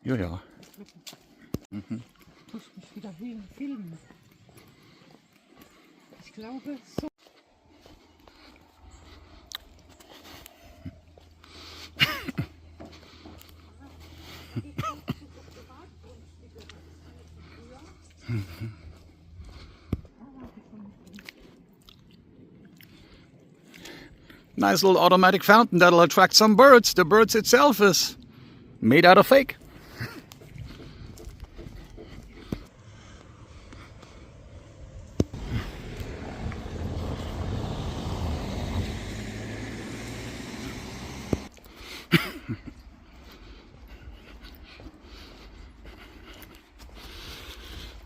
Ja, ja. Mhm. Muss mich wieder filmen. Ich glaube, so. Nice little automatic fountain that'll attract some birds. The birds itself is made out of fake.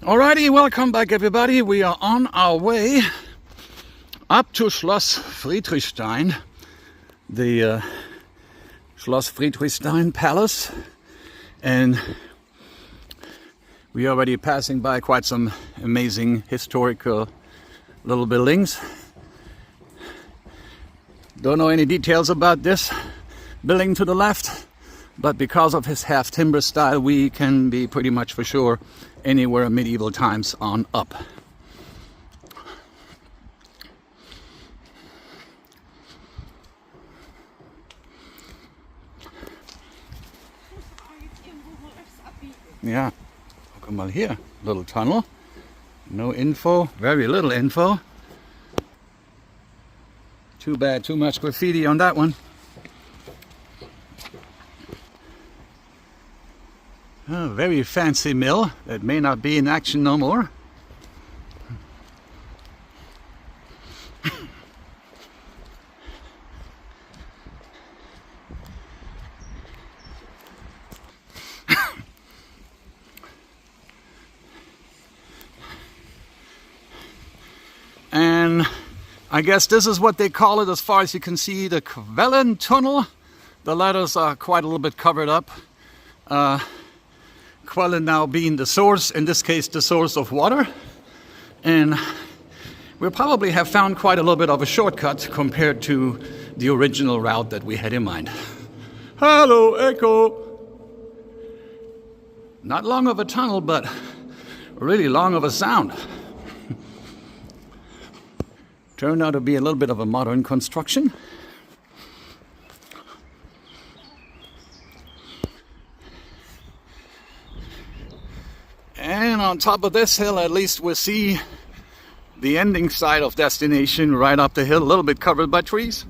Alrighty, welcome back everybody. We are on our way up to Schloss Friedrichstein, the Schloss Friedrichstein Palace, and we are already passing by quite some amazing historical little buildings. Don't know any details about this building to the left, but because of his half timber style we can be pretty much for sure anywhere medieval times on up. Yeah, guck mal hier, little tunnel. No info, very little info. Too bad, too much graffiti on that one. A very fancy mill that may not be in action no more. And I guess this is what they call it as far as you can see, the Quellen Tunnel. The letters are quite a little bit covered up. Quellen now being the source, in this case the source of water. And we'll probably have found quite a little bit of a shortcut compared to the original route that we had in mind. Hello, Echo! Not long of a tunnel, but really long of a sound. Turned out to be a little bit of a modern construction. And on top of this hill, at least we'll see the ending side of destination right up the hill, a little bit covered by trees.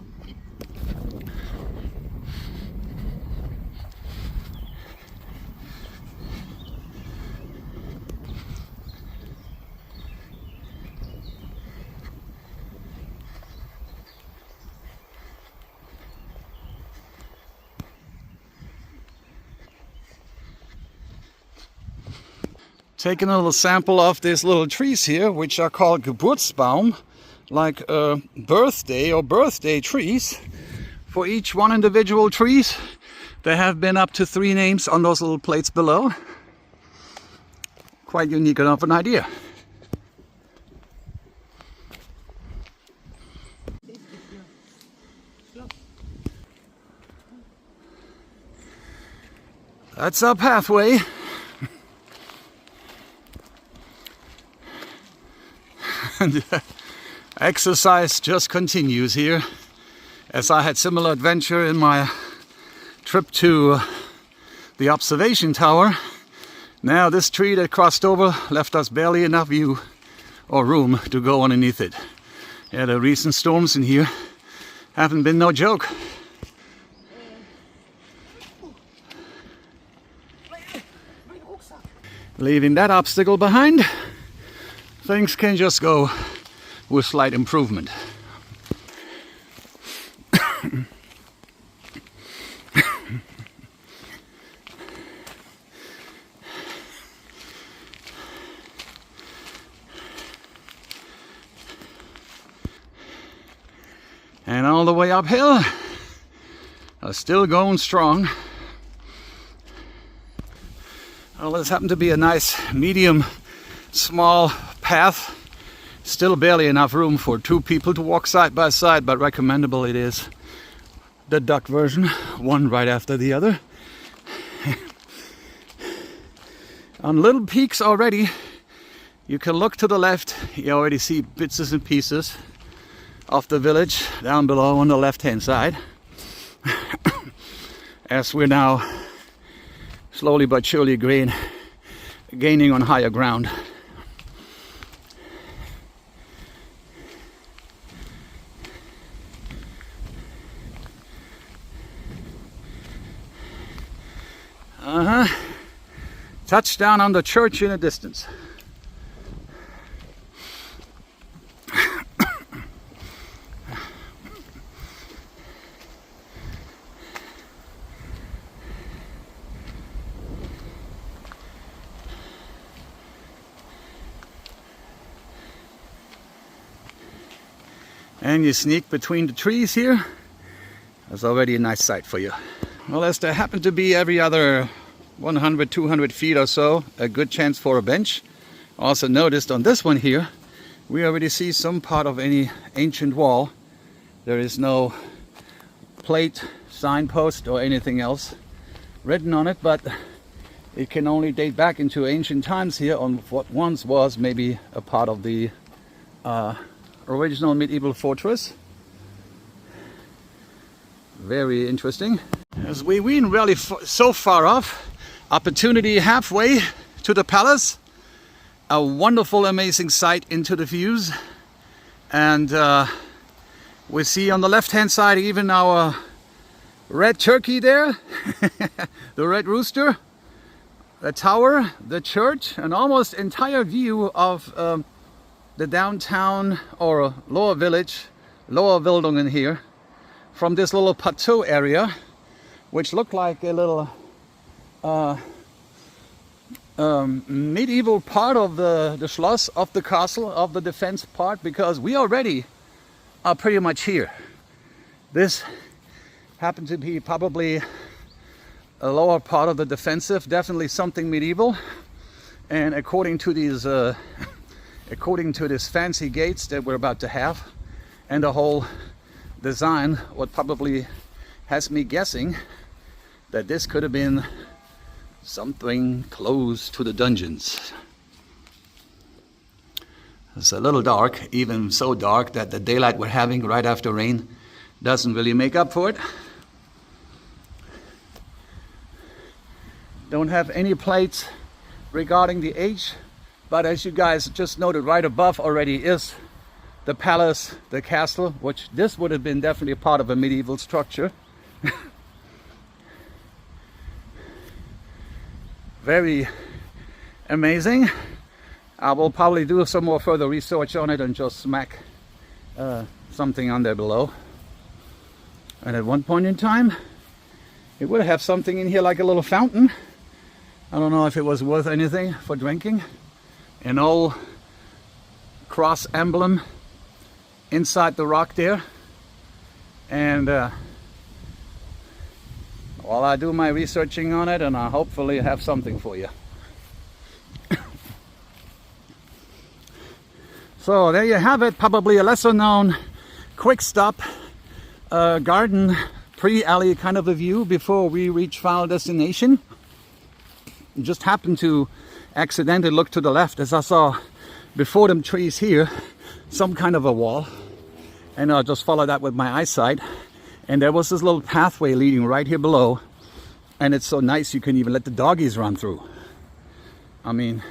Taking a little sample of these little trees here, which are called Geburtsbaum, like birthday or birthday trees. For each one individual trees, there have been up to 3 names on those little plates below. Quite unique enough an idea. That's our pathway. And exercise just continues here, as I had similar adventure in my trip to the observation tower. Now this tree that crossed over left us barely enough view or room to go underneath it. Yeah, the recent storms in here haven't been no joke. Leaving that obstacle behind, things can just go with slight improvement. And all the way uphill, still going strong. Well, this happened to be a nice medium small path. Still barely enough room for 2 people to walk side by side, but recommendable it is. The duck version, one right after the other. On little peaks already, you can look to the left, you already see bits and pieces of the village down below on the left hand side. As we're now slowly but surely gaining on higher ground. Touchdown on the church in the distance. And you sneak between the trees here. There's already a nice sight for you. Well, as there happen to be every other 100, 200 feet or so, a good chance for a bench. Also noticed on this one here, we already see some part of any ancient wall. There is no plate, signpost or anything else written on it, but it can only date back into ancient times here on what once was maybe a part of the original medieval fortress. Very interesting. As we weren't really so far off, opportunity halfway to the palace, a wonderful, amazing sight into the views, and we see on the left-hand side even our red turkey there, the red rooster, the tower, the church, an almost entire view of the downtown or lower village, lower Wildungen here, from this little plateau area, which looked like a little medieval part of the Schloss, of the castle, of the defense part, because we already are pretty much here. This happened to be probably a lower part of the defensive, definitely something medieval. And according to these, according to these fancy gates that we're about to have, and the whole design, what probably has me guessing that this could have been something close to the dungeons. It's a little dark, even so dark that the daylight we're having right after rain doesn't really make up for it. Don't have any plates regarding the age, but as you guys just noted, right above already is the palace, the castle, which this would have been definitely a part of a medieval structure. Very amazing. I will probably do some more further research on it and just smack something on there below. And at one point in time, it would have something in here like a little fountain. I don't know if it was worth anything for drinking. An old cross emblem inside the rock there. And while I do my researching on it, and I hopefully have something for you. So there you have it, probably a lesser known quick stop garden pre-alley kind of a view before we reach final destination. Just happened to accidentally look to the left as I saw before them trees here some kind of a wall, and I'll just follow that with my eyesight. And there was this little pathway leading right here below, and it's so nice you can even let the doggies run through. I mean,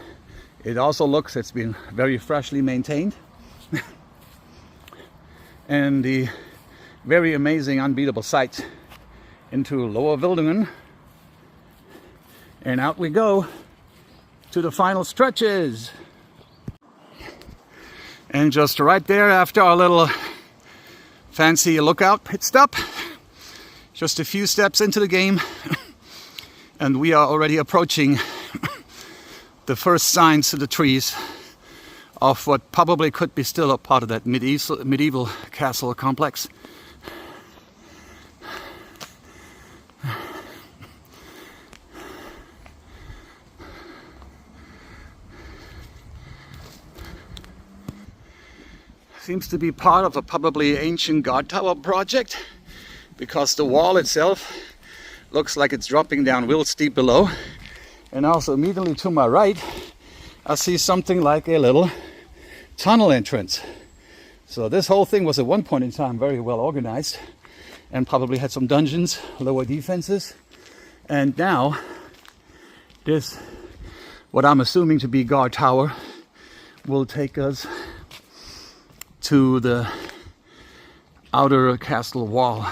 it also looks, it's been very freshly maintained. And the very amazing, unbeatable sight into Lower Wildungen. And out we go to the final stretches. And just right there after our little fancy lookout pit stop, just a few steps into the game, and we are already approaching the first signs of the trees of what probably could be still a part of that medieval castle complex. Seems to be part of a probably ancient guard tower project, because the wall itself looks like it's dropping down real steep below, And also immediately to my right, I see something like a little tunnel entrance. So this whole thing was at one point in time very well organized and probably had some dungeons, lower defenses. And now this, what I'm assuming to be guard tower, will take us to the outer castle wall.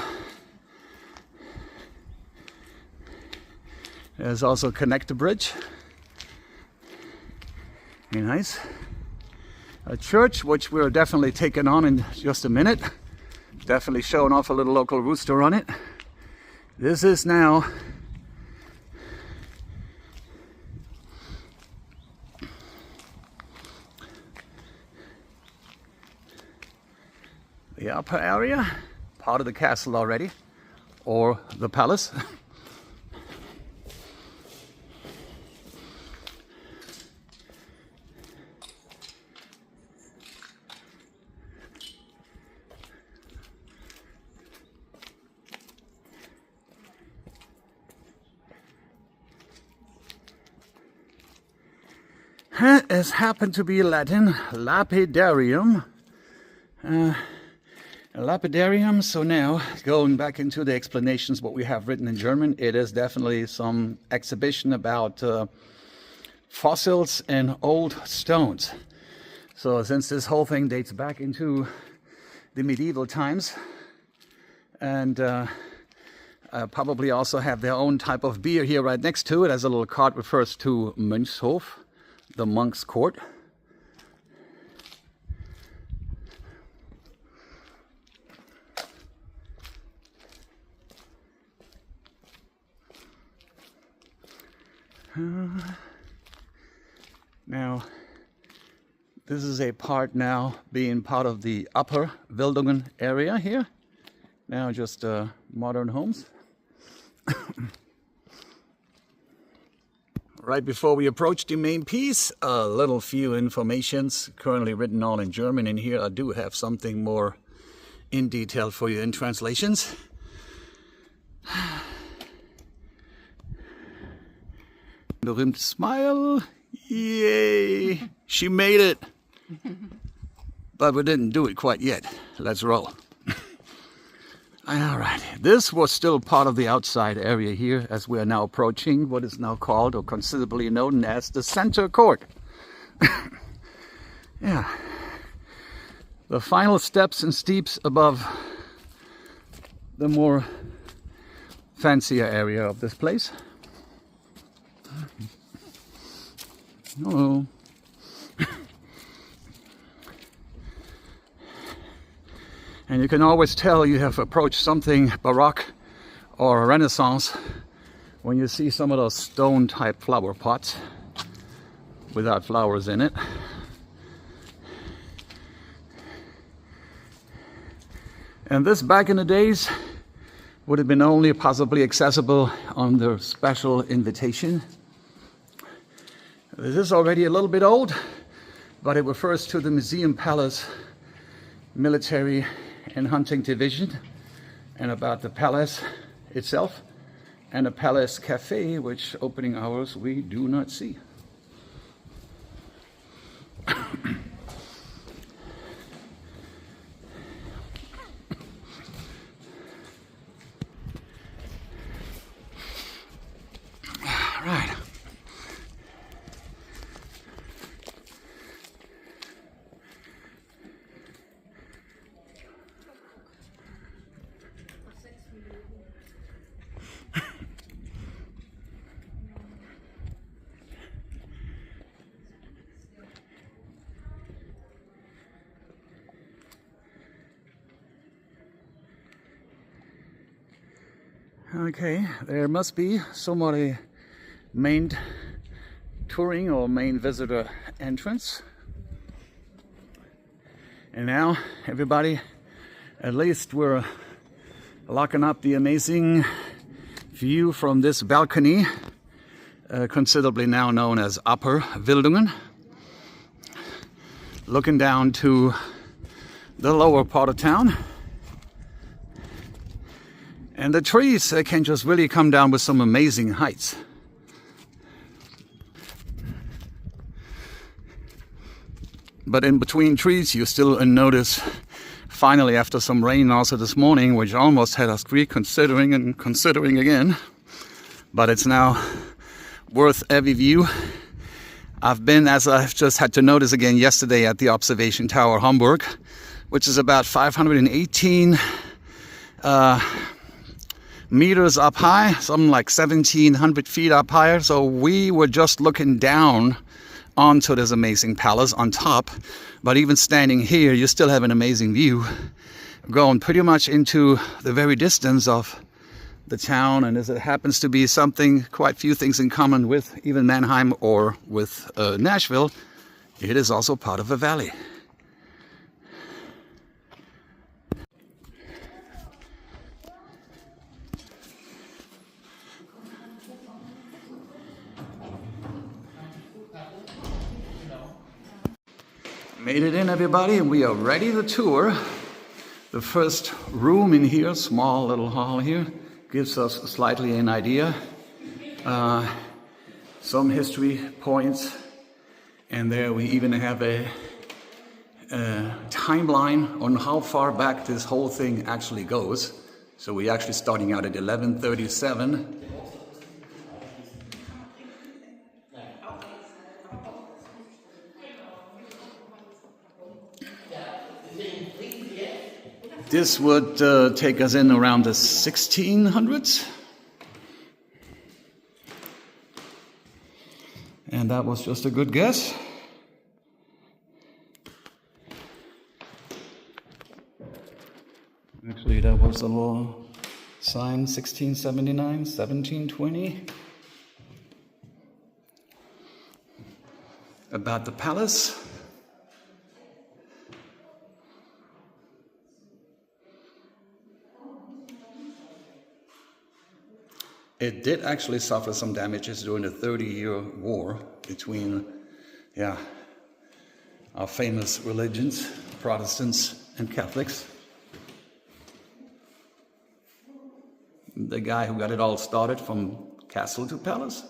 There's also a connector bridge. Very nice. A church, which we're definitely taking on in just a minute. Definitely showing off a little local rooster on it. This is now the upper area, part of the castle already, or the palace. It happened to be Latin, lapidarium. Lapidarium, so now going back into the explanations what we have written in German, it is definitely some exhibition about fossils and old stones. So since this whole thing dates back into the medieval times, and probably also have their own type of beer here right next to it, as a little card refers to Mönchshof, the monk's court. Now, this is a part now being part of the upper Wildungen area here. Now just modern homes. Right before we approach the main piece, a little few informations currently written all in German. In here I do have something more in detail for you in translations. Berühmt smile. Yay! She made it! But we didn't do it quite yet. Let's roll. Alright, this was still part of the outside area here as we are now approaching what is now called or considerably known as the center court. Yeah. The final steps and steeps above the more fancier area of this place. Hello. And you can always tell you have approached something Baroque or Renaissance when you see some of those stone type flower pots without flowers in it. And this back in the days would have been only possibly accessible under special invitation. This is already a little bit old, but it refers to the Museum Palace Military and Hunting Division, and about the palace itself, and a palace cafe, which opening hours we do not see. Right. Okay, there must be somebody main touring or main visitor entrance. And now everybody, at least we're locking up the amazing view from this balcony, considerably now known as Upper Wildungen, looking down to the lower part of town. And the trees can just really come down with some amazing heights. But in between trees, you still notice, finally, after some rain also this morning, which almost had us reconsidering and considering again, but it's now worth every view. I've been, as I've just had to notice again yesterday, at the observation tower Hamburg, which is about 518 meters up high, something like 1,700 feet up higher. So we were just looking down onto this amazing palace on top, but even standing here you still have an amazing view going pretty much into the very distance of the town. And as it happens to be something, quite few things in common with even Mannheim or with Nashville, it is also part of a valley. Made it in, everybody, and we are ready to tour. The first room in here, small little hall here, gives us slightly an idea. Some history points, and there we even have a timeline on how far back this whole thing actually goes. So we're actually starting out at 1137. This would take us in around the 1600s. And that was just a good guess. Actually, that was a little sign, 1679, 1720. About the palace. It did actually suffer some damages during the 30-year war between, our famous religions, Protestants and Catholics. The guy who got it all started from castle to palace.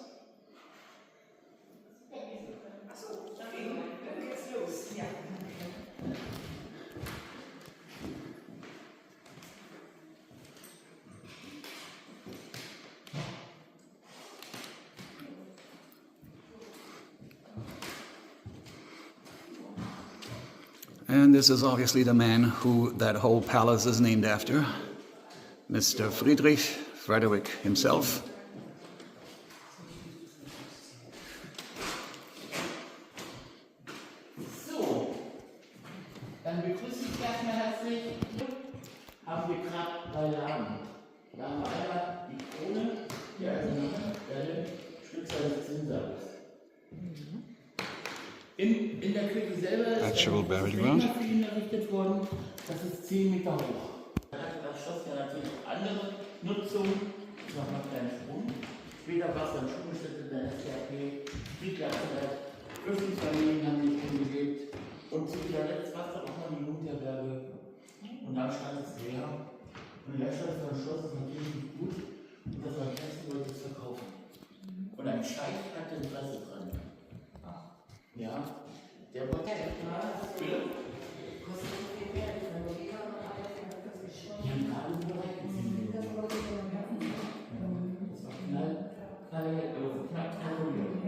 And this is obviously the man who that whole palace is named after, Mr. Frederick himself. So, dann begrüße ich erstmal herzlich. Haben wir gerade drei Lagen. Da haben wir einmal die Krone, hier als eine Stück seines Zinssaals. In der Küche selber ist Actual ein burial Denkmal ground. für ihn errichtet worden. Das ist 10 Meter hoch. Dann hatte das Schloss ja natürlich auch andere Nutzungen. Ich mache mal einen kleinen Sprung. Später war es dann Schulstätte der SRP, Friedrichstein, Fürstensfamilien haben sich hingelebt. Und zu guter Letzt war es dann auch mal die Jugendherberge. Und dann stand es leer. Und der Stand des Schlosses natürlich nicht gut. Und das war das erste, wollte es verkaufen. Und ein Scheich hatte Interesse dran. Ja, der wollte. Bitte? Kostet viel mehr als eine Monika und alles. Die haben gerade so bereit gesehen. Das war knapp 3 Millionen.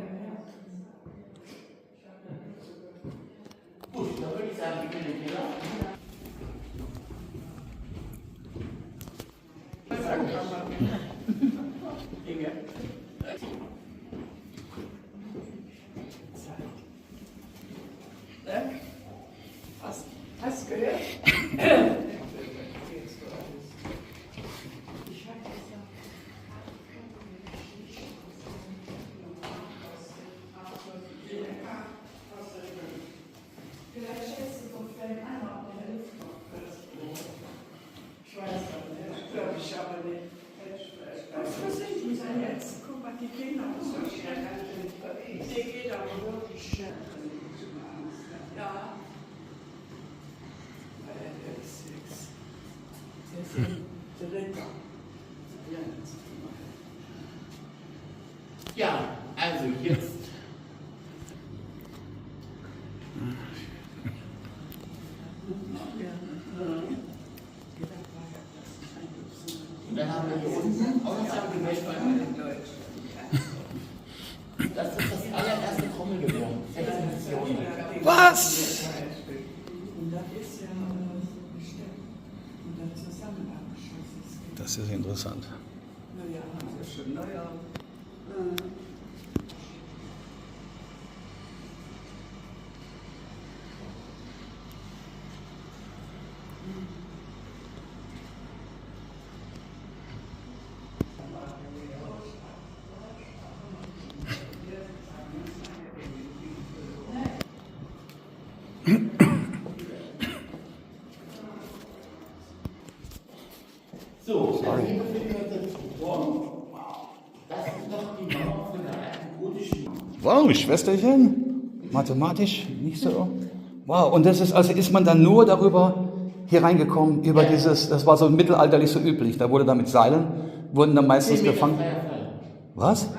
Gut, dann würde ich sagen, wir gehen in den Keller. Inge. Hast du gehört? Vielleicht schätzt du vom Fan an, ob der Luft noch ich weiß nicht, glaube ich aber nicht. Was versucht die sein jetzt? Guck mal, die Kinder so schnell. Die geht aber wirklich schnell. Ja. Ja, also jetzt. Und dann haben wir hier unten auch noch ein Gemächt. Das ist das allererste Trommelgewehr. 16 Missionen. Was? Und das ist ja bestimmt. Und dann zusammen abgeschossen. Das ist interessant. Naja, haben sie schon. Naja. So, dann hier befinden wir uns jetzt im Turm. Das ist noch die Mauer von der alten gotischen. Wow, Schwesterchen. Mathematisch nicht so. Wow, und das ist, also ist man dann nur darüber hier reingekommen, über dieses, das war so mittelalterlich so üblich, da wurde da mit Seilen, wurden dann meistens gefangen. Was?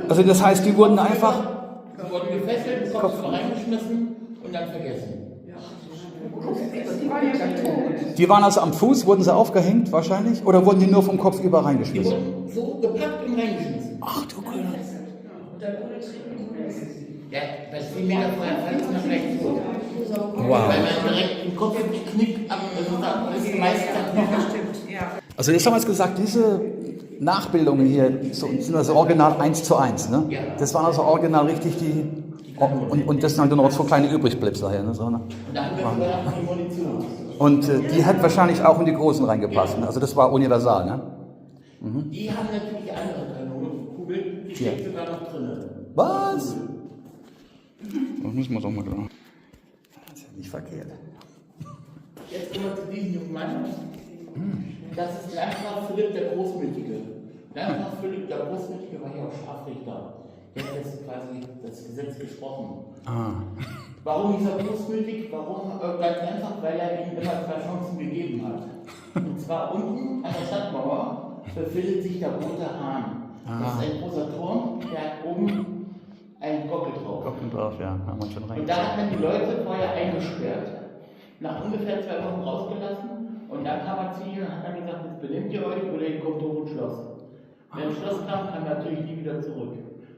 Also das heißt, die wurden einfach... Sie wurden gefesselt, Kopf reingeschmissen und dann vergessen. Die waren also am Fuß, wurden sie aufgehängt wahrscheinlich? Oder wurden die nur vom Kopf über Die reingeschmissen? wurden so gepackt und reingeschmissen. Ach du König. Ja, bei 10 Meter vorher fällt es nach rechts so. Wow. Weil man direkt den Kopf knickt ab, also da ist die meiste Zeit noch. Also jetzt haben wir jetzt gesagt, diese Nachbildungen hier sind also original 1:1, ne? Ja. Das waren also original richtig die... Und das sind halt nur noch so kleine Übrigblipser hier, ne? So, ne? Und da haben wir sogar noch die Munition. Und die hat wahrscheinlich auch in die Großen reingepasst, ne? Also das war universal, ne? Die haben natürlich andere Kanonenkugeln, die steckt sogar noch drin. Was? Das müssen wir doch mal klar. Das ist ja nicht verkehrt. Jetzt kommen wir zu diesem jungen Mann. Das ist Landgraf Philipp der Großmütige. Landgraf Philipp der Großmütige war hier auch Scharfrichter. Der hat jetzt quasi das Gesetz gesprochen. Warum ist er großmütig? Warum? Ganz einfach, weil er ihm immer 2 Chancen gegeben hat. Und zwar unten an der Stadtmauer befindet sich der Rote Hahn. Das ist ein großer Turm, der hat oben einen Gockel drauf. Gockel drauf, ja, haben wir schon rein. Und da hat man die Leute vorher eingesperrt, nach ungefähr 2 Wochen rausgelassen und dann kam er zu ihnen und hat dann gesagt, jetzt benehmt ihr euch oder ihr kommt hoch ins Schloss. Wenn ins Schloss kam, kam er natürlich nie wieder zurück.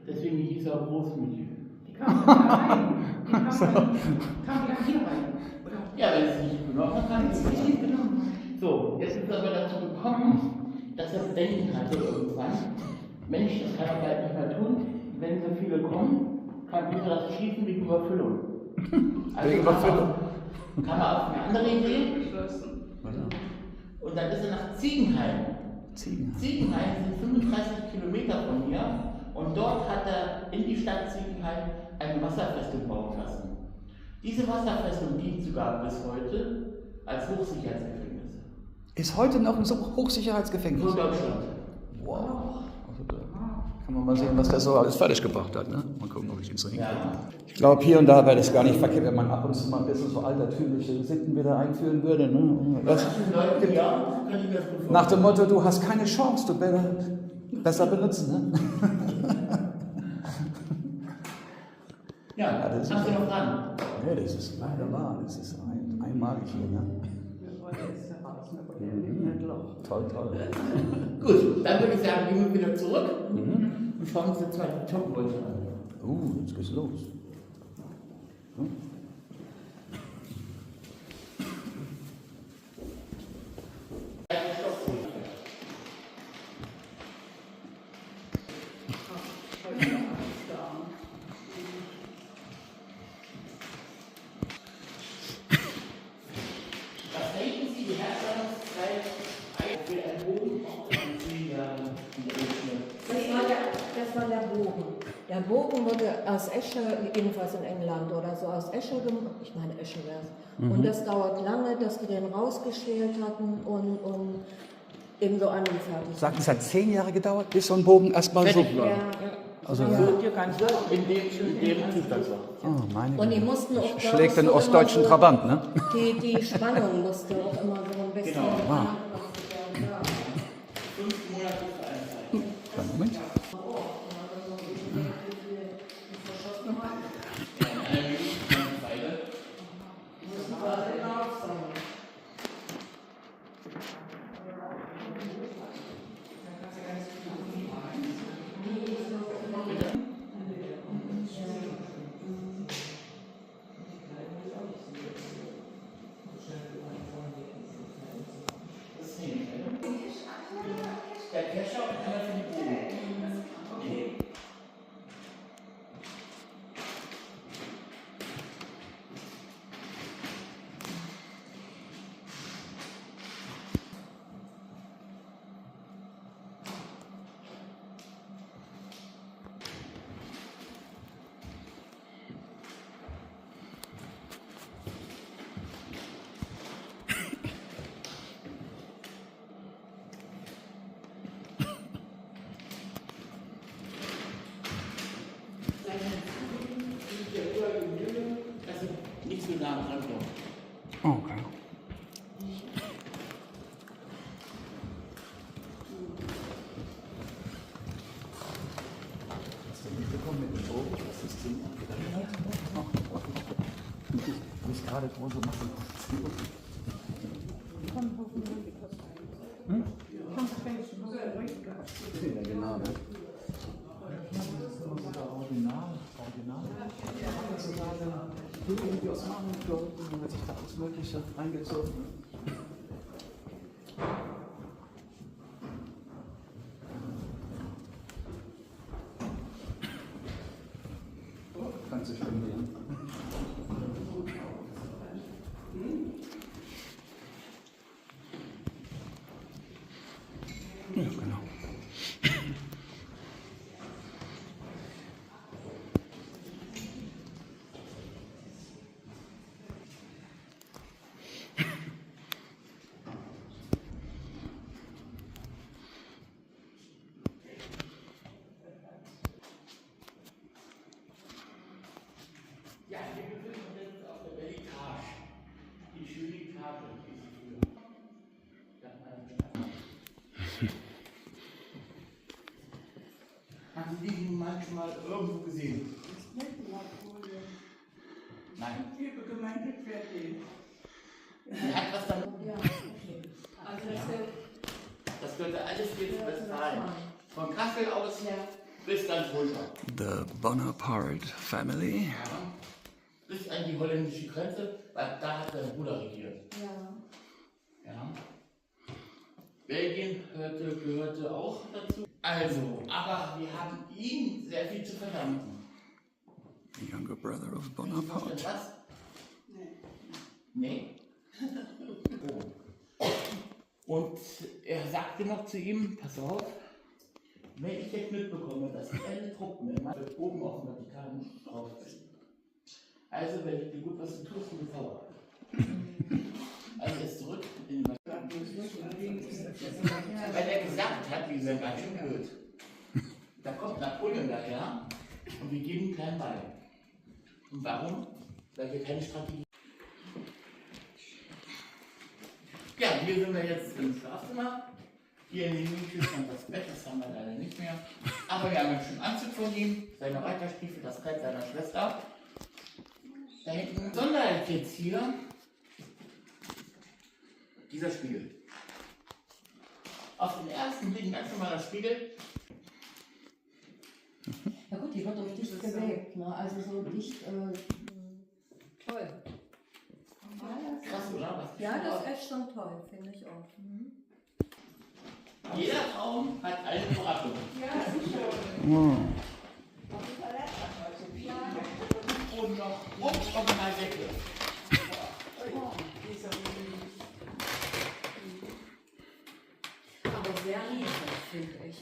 Deswegen hieß er auch großmütig. Die kamen da rein. Die kamen ja hier rein. Oder? Ja, wenn es nicht genommen hat, dann ist es nicht genommen. So, jetzt ist er aber dazu gekommen, dass er Bedenken hatte irgendwann. Mensch, das kann er bald nicht mehr tun. Wenn so viele kommen, kann ich das schießen wegen Überfüllung. Also Wegen Überfüllung. Kam er auf eine andere Idee. Und dann ist er nach Ziegenhain. Ziegenhain sind 35 Kilometer von hier. Und dort hat er in die Stadt Ziegenhain eine Wasserfestung bauen lassen. Diese Wasserfestung dient sogar bis heute als Hochsicherheitsgefängnis. Ist heute noch ein Hochsicherheitsgefängnis? Nur Deutschland. Wow. Also da kann man mal sehen, was der so alles fertig gebracht hat. Ne? Mal gucken, ob ich ihn so hinkriege. Ja. Ich glaube, hier und da wäre das gar nicht verkehrt, wenn man ab und zu mal ein bisschen so altertümliche Sitten wieder einführen würde. Ne? Was für Leute, ja, kann ich mir das gut vorstellen. Nach dem Motto, du hast keine Chance, du besser benutzen. Ne? Ja, das hast du ist- noch Fragen? Nee, das ist leider wahr. Das ist einmalig hier. Ne? Toll, toll. Gut, dann würde ich sagen, gehen wir wieder zurück und schauen uns den zweiten Turmbeutel an. Jetzt geht's los. Was denken Sie, die Herstellungszeit für ein Bogen auch in 10 Jahren in der Durchschnitt? Das war der Bogen. Der Bogen wurde aus Esche, jedenfalls in England oder so, aus Esche gemacht. Ich meine, Esche wäre es. Und das dauert lange, dass die den rausgeschält hatten und eben so angefertigt. Sagt, es hat 10 Jahre gedauert, bis so ein Bogen erstmal so. Fertig war. Ja. Also, Ja. ja. In dem Zustand war. Oh, meine Und die Güte. mussten auch Schlägt den so ostdeutschen immer so- Trabant, ne? Die Spannung musste auch immer so ein bisschen. Genau. Wow. Ja. 5 Monate für eine Zeit. Kleinen Moment. Okay. Hast du mitbekommen mit dem Bogen, was das Ding abgegangen hat? Nicht gerade große Masse. Ja, genau, ne? Das ist immer sogar Original. Sogar irgendwie aus Marmor geholfen und hat sich da alles Mögliche reingezogen. Kannst du spendieren. Ja, genau. Ja, wir befinden uns auf der Bellitage. Die schöne Etage, die sie früher. Haben Sie diesen manchmal irgendwo gesehen? Nein. Liebe Gemeinde Berlin. Er hat was damit. Ja, okay. Also Das gehörte alles hier zu Westfalen. Von Kassel aus bis ganz runter. The Bonaparte family. Ja. Bis an die holländische Grenze, weil da hat sein Bruder regiert. Ja. Belgien gehörte auch dazu. Also, aber wir haben ihm sehr viel zu verdanken. The younger brother of Ist Bonaparte. das was? Nee. Oh. Und er sagte noch zu ihm, pass auf, wenn ich jetzt mitbekomme, dass alle Truppen in meinem oben auf dem Vatikan drauf sind, also wenn ich dir gut was zu tun, du bist sauer. Also er ist zurück in die weil er gesagt hat, wir sind ganz schön blöd. Da kommt Napoleon daher und wir geben ihm klein bei. Und warum? Weil wir keine Strategie. Ja, hier sind wir jetzt im Schlafzimmer. Hier in der Uniqe stand das Bett, das haben wir leider nicht mehr. Aber wir haben einen schönen Anzug von ihm, seine Reiterstiefel, das Kleid seiner Schwester. Da hinten ein Sonderheit jetzt hier. Dieser Spiegel. Auf den ersten Blick ein ganz normaler Spiegel. Ja gut, die wird doch dicht gewägt, ne? Also so dicht, toll. Krass, oder? Was Ja, das ist echt schon toll, finde ich auch. Jeder Raum hat eine Überraschung. Ja, sicher. Oh. Und noch original Decke. Aber sehr niedlich, finde ich.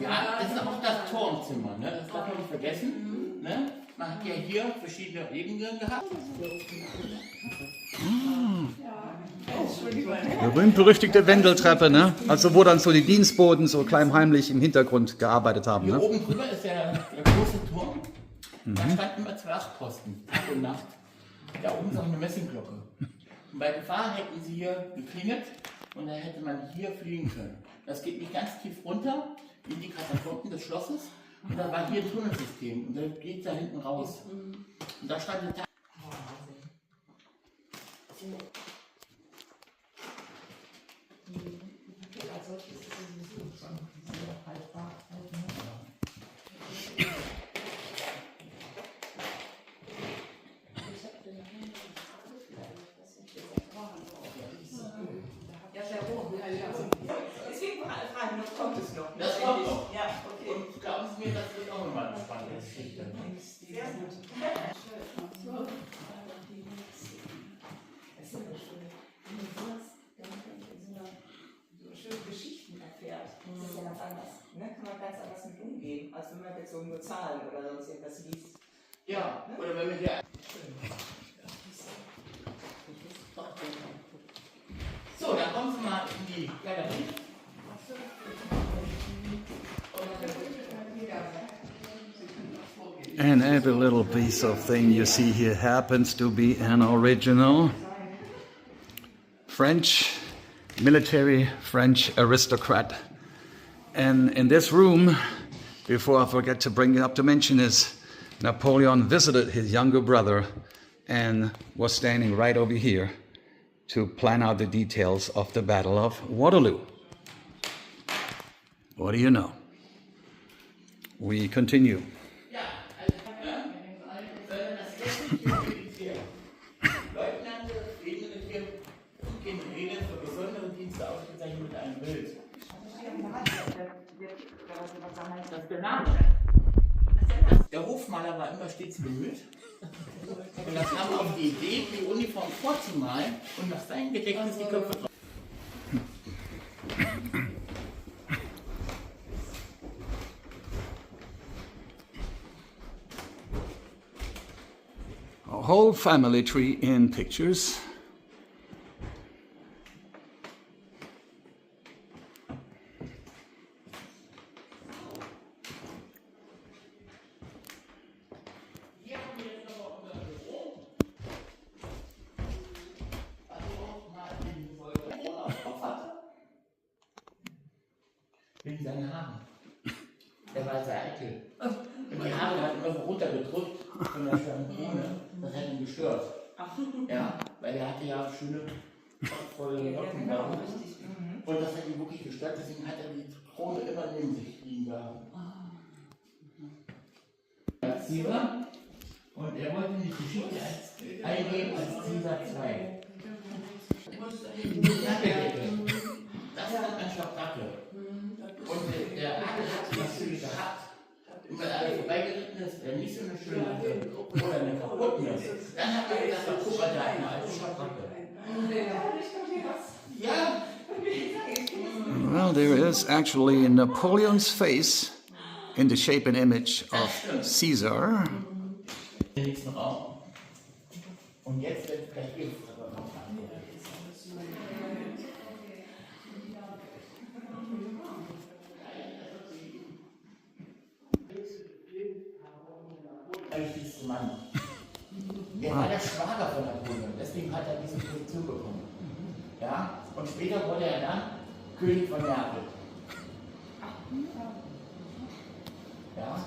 Ja, das ist auch das Turmzimmer, ne? Das darf man nicht vergessen. Ne? Man hat ja hier verschiedene Ebenen gehabt. Berühmt-berüchtigte Wendeltreppe, ne? Also wo dann so die Dienstboten so kleimheimlich im Hintergrund gearbeitet haben, Hier ne? oben drüber ist ja der große Turm. Da standen immer 2 Wachposten, Tag und Nacht. Da oben ist auch eine Messingglocke. Und bei Gefahr hätten sie hier geklingelt und dann hätte man hier fliegen können. Das geht nicht ganz tief runter in die Katakomben des Schlosses. Und da war hier ein Tunnelsystem und dann geht da hinten raus. Und da stand ein Tag. Deswegen fragen, noch kommt es noch. Das kommt noch. Ja, okay. Und glauben Sie mir, das wird auch nochmal eine spannende Geschichte. Sehr gut. Das ist immer schön. Wenn du sowas in so schönen Geschichten erfährt, das ist ja ganz anders. Ne? Kann man ganz anders mit umgehen, als wenn man jetzt so nur Zahlen oder sonst irgendwas liest. Ja, oder wenn wir hier. So, dann kommen Sie mal in die Galerie. Und dann Sie können auch vorgehen. And every little piece of thing you see here happens to be an original French military French aristocrat. And in this room, before I forget to bring it up to mention this, Napoleon visited his younger brother and was standing right over here to plan out the details of the Battle of Waterloo. What do you know? We continue. Der Hofmaler war immer stets bemüht und das kam auf die Idee, die Uniform vorzumalen und nach seinem Gedächtnis die Köpfe drauf. A whole family tree in pictures. Wegen seinen Haaren. Der war sehr eitel. Und die Haare hat immer so runtergedrückt von der Krone. Das hat ihn gestört. Ja, weil er hatte ja schöne, volle Locken gehabt. Und das hat ihn wirklich gestört, deswegen hat er die Krone immer neben sich liegen gehabt. Als Caesar. Und er wollte in die Geschichte eingehen als Caesar II. Das war ein Schabracke. Und der Adel hat es natürlich gehabt. Und wenn alle vorbeigeritten ist, der nicht so eine schöne hatte oder eine kaputte ist, dann hat er gesagt, guck mal, da eine alte Schabracke. Ja. Well, there is actually Napoleon's face in the shape and image of Caesar. Den nächsten Raum. Und jetzt wird gleich Gift. Wichtigste Mann. Er war der Schwager von Napoleon, deswegen hat er diese Position bekommen. Ja? Und später wurde er dann König von Neapel. Ja?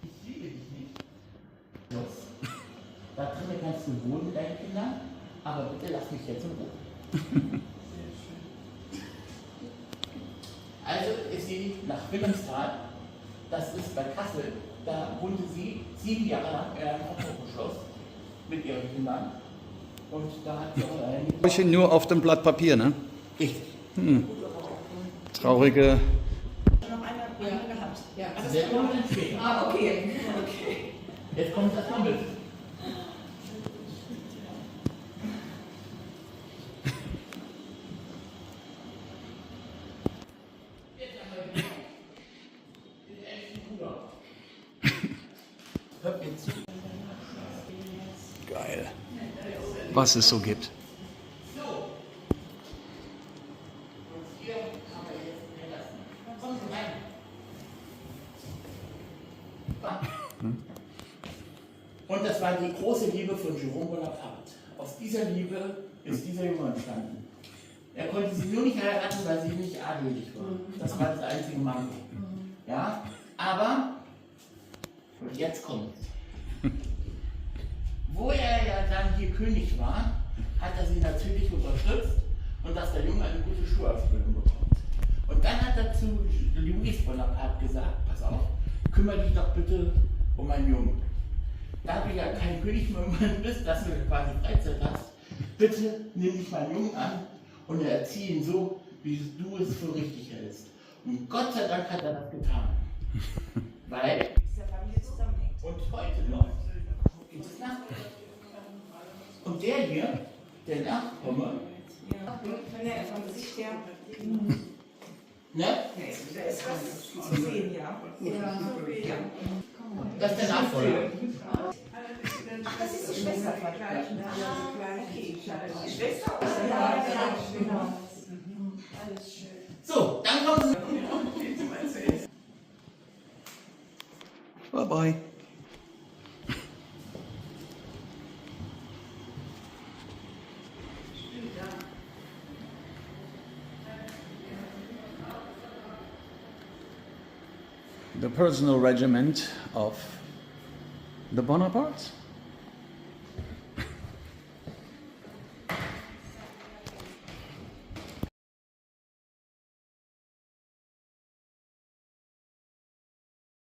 Ich liebe dich nicht. Da drinnen kannst du wohnen mit deinen Kindern, aber bitte lass mich jetzt in Ruhe. Also ist sie nach Wilhelmsthal, das ist bei Kassel, da wohnte sie 7 Jahre lang in einem Schloss mit ihren Kindern. Und da hat sie auch eine... Nur auf dem Blatt Papier, ne? Richtig. Traurige... Noch eine gehabt. Ja. Der kommt dann später. Ah, okay. Jetzt kommt das mal mit. Geil. Was es so gibt. Und das war die große Liebe von Jerome Bonaparte. Aus dieser Liebe ist dieser Junge entstanden. Er konnte sie nur nicht heiraten, weil sie nicht adelig war. Das war das einzige Mann. Ja? Aber, und jetzt kommt, wo er ja dann hier König war, hat er sie natürlich unterstützt und dass der Junge eine gute Schulausbildung bekommt. Und dann hat er zu Louis Bonaparte gesagt, pass auf, kümmere dich doch bitte um meinen Jungen. Da du ja kein König mehr bist, dass du quasi Freizeit hast, bitte nimm dich meinen Jungen an und erziehe ihn so, wie du es für richtig hältst. Und Gott sei Dank hat er das getan. Weil diese Familie zusammenhängt. Und heute noch gibt es Nachkommen. Und der hier, der Nachkomme, Von Gesicht her. ne? Da ist was zu sehen, ja. Das ist der Nachfolger. Ach, das ist die Schwester von okay. Die Schwester oder? Ja, genau. Alles schön. So, Bye-bye. The personal regiment of the Bonapartes.